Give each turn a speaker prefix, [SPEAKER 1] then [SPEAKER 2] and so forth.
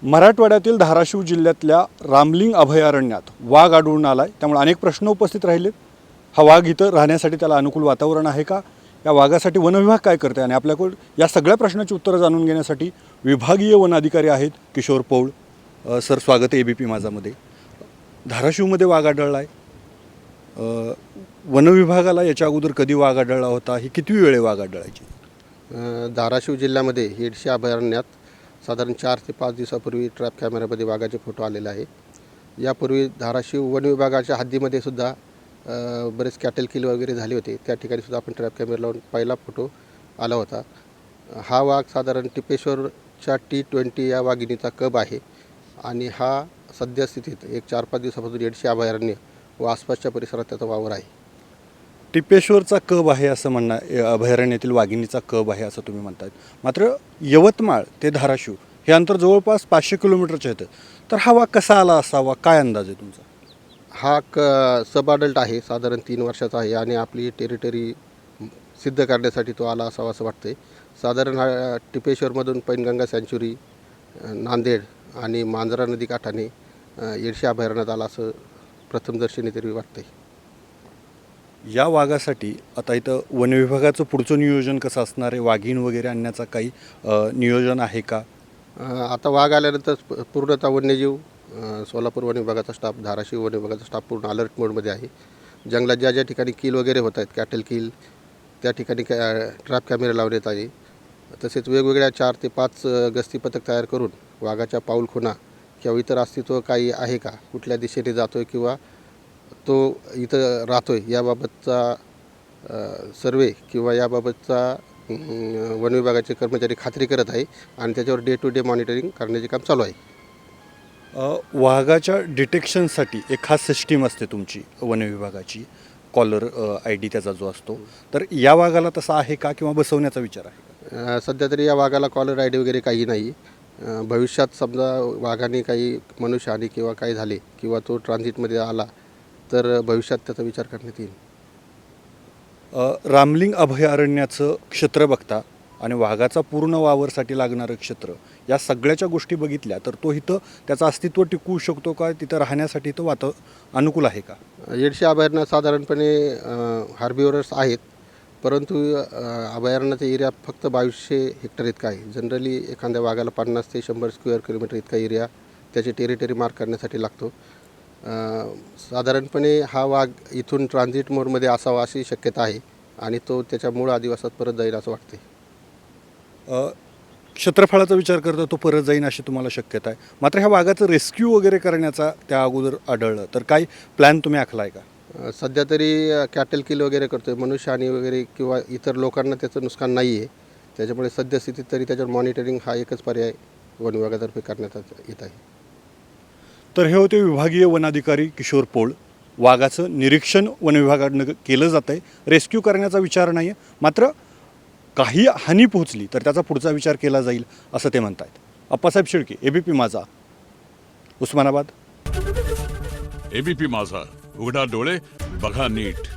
[SPEAKER 1] मराठवाड्यातील धाराशिव जिल्ह्यातल्या रामलिंग अभयारण्यात वाघ आढळून आला आहे. त्यामुळे अनेक प्रश्न उपस्थित राहिलेत. हा वाघ इथं राहण्यासाठी त्याला अनुकूल वातावरण आहे का? या वाघासाठी वनविभाग काय करते? आणि आपल्याकडे या सगळ्या प्रश्नाची उत्तरं जाणून घेण्यासाठी विभागीय वन अधिकारी आहेत किशोर पौळ. सर, स्वागत आहे ABP माझामध्ये. धाराशिवमध्ये वाघ आढळला आहे. वनविभागाला याच्या अगोदर कधी वाघ आढळला होता? ही किती वेळ वाघ आढळायची?
[SPEAKER 2] धाराशिव जिल्ह्यामध्ये हेडशी अभयारण्यात साधारण 4 ते 5 दिवसापूर्वी ट्रॅप कॅमेऱ्यामध्ये वाघाचे फोटो आलेले आहे. यापूर्वी धाराशिव वन विभागाच्या हद्दीमध्ये सुद्धा बरेच कॅटल किल वगैरे झाले होते. त्या ठिकाणी सुद्धा आपण ट्रॅप कॅमेरा लावून पहिला फोटो आला होता. हा वाघ साधारण टिपेश्वरच्या T20 या वाघिणीचा कब आहे आणि हा सद्यस्थितीत एक 4-5 दिवसापासून हेडशी अभयारण्य व आसपासच्या परिसरात त्याचा वावर आहे.
[SPEAKER 1] टिपेश्वरचा कब आहे असं म्हणणं, अभयारण्यातील वाघिणीचा कब आहे असं तुम्ही म्हणताय. मात्र यवतमाळ ते धाराशिव हे अंतर जवळपास 500 किलोमीटरचे येतं. तर हा वाघ कसा आला असावा? काय अंदाज आहे तुमचा?
[SPEAKER 2] हा सब अडल्ट आहे, साधारण 3 वर्षाचा आहे आणि आपली टेरिटरी सिद्ध करण्यासाठी तो आला असावा असं वाटतं आहे. साधारण हा टिपेश्वरमधून पैनगंगा सँच्युरी, नांदेड आणि मांजरा नदी काठाने हेडशी अभयारण्यात आला असं प्रथमदर्शनी तरी वाटतं आहे.
[SPEAKER 1] या वाघासाठी आता इथं वनविभागाचं पुढचं नियोजन कसं असणार आहे? वाघीण वगैरे आणण्याचा काही नियोजन आहे का?
[SPEAKER 2] आता वाघ आल्यानंतर पूर्णतः वन्यजीव, सोलापूर वन विभागाचा स्टाफ, धाराशिव वन विभागाचा स्टाफ पूर्ण अलर्ट मोडमध्ये आहे. जंगलात ज्या ज्या ठिकाणी किल वगैरे होत आहेत, कॅटल किल, त्या ठिकाणी ट्रॅप कॅमेरे लावण्यात आले. तसेच वेगवेगळ्या 4 ते 5 गस्ती पथक तयार करून वाघाच्या पाऊलखुणा किंवा इतर अस्तित्व काही आहे का, कुठल्या दिशेने जातो आहे किंवा तो इथं राहतो आहे याबाबतचा सर्वे किंवा याबाबतचा वन विभागाचे कर्मचारी खात्री करत आहे आणि त्याच्यावर डे टू डे मॉनिटरिंग करण्याचे काम चालू आहे.
[SPEAKER 1] वाघाच्या डिटेक्शनसाठी एक खास सिस्टीम असते तुमची वनविभागाची, कॉलर ID त्याचा जो असतो. तर या वाघाला तसा आहे का किंवा बसवण्याचा विचार आहे का?
[SPEAKER 2] सध्या तरी या वाघाला कॉलर ID वगैरे काही नाही. भविष्यात समजा वाघाने काही मनुष्यहानी किंवा काही झाले किंवा तो ट्रान्झिटमध्ये आला तर भविष्यात त्याचा विचार करण्यात येईल.
[SPEAKER 1] रामलिंग अभयारण्याचं क्षेत्र बघता आणि वाघाचा पूर्ण वावरसाठी लागणारं क्षेत्र, या सगळ्याच्या गोष्टी बघितल्या तर तो इथं त्याचं अस्तित्व टिकवू शकतो का? तिथं राहण्यासाठी इथं अनुकूल आहे का?
[SPEAKER 2] हेडशी अभयारण्यात साधारणपणे हार्बिव्हरर्स आहेत, परंतु अभयारण्याचा एरिया फक्त 2200 हेक्टर इतका आहे. जनरली एखाद्या वाघाला 50 ते 100 स्क्वेअर किलोमीटर इतका एरिया त्याची टेरिटरी मार्क करण्यासाठी लागतो. साधारणपणे हा वाघ इथून ट्रान्झिट मोडमध्ये असावा अशी शक्यता आहे आणि तो त्याच्या मूळ आदिवासात परत जाईल असं वाटते.
[SPEAKER 1] क्षेत्रफळाचा विचार करता तो परत जाईन अशी तुम्हाला शक्यता आहे. मात्र ह्या वाघाचं रेस्क्यू वगैरे करण्याचा त्या अगोदर आढळलं तर काही प्लॅन तुम्ही आखला आहे का?
[SPEAKER 2] सध्या तरी कॅटल किल वगैरे करतो आहे, मनुष्यहानी वगैरे किंवा इतर लोकांना त्याचं नुकसान नाही आहे. त्याच्यामुळे सद्यस्थितीत तरी त्याच्यावर मॉनिटरिंग हा एकच पर्याय वन विभागातर्फे करण्यात येत आहे.
[SPEAKER 1] तर हे होते विभागीय वनाधिकारी किशोर पौळ. वाघाचं निरीक्षण वन विभागाकडनं केलं जातं आहे. रेस्क्यू करण्याचा विचार नाही आहे. मात्र काही हानी पोहोचली तर त्याचा पुढचा विचार केला जाईल असं ते म्हणत आहेत. अप्पासाहेब शेळके, ABP माझा, उस्मानाबाद.
[SPEAKER 3] ABP माझा, उघडा डोळे बघा नीट.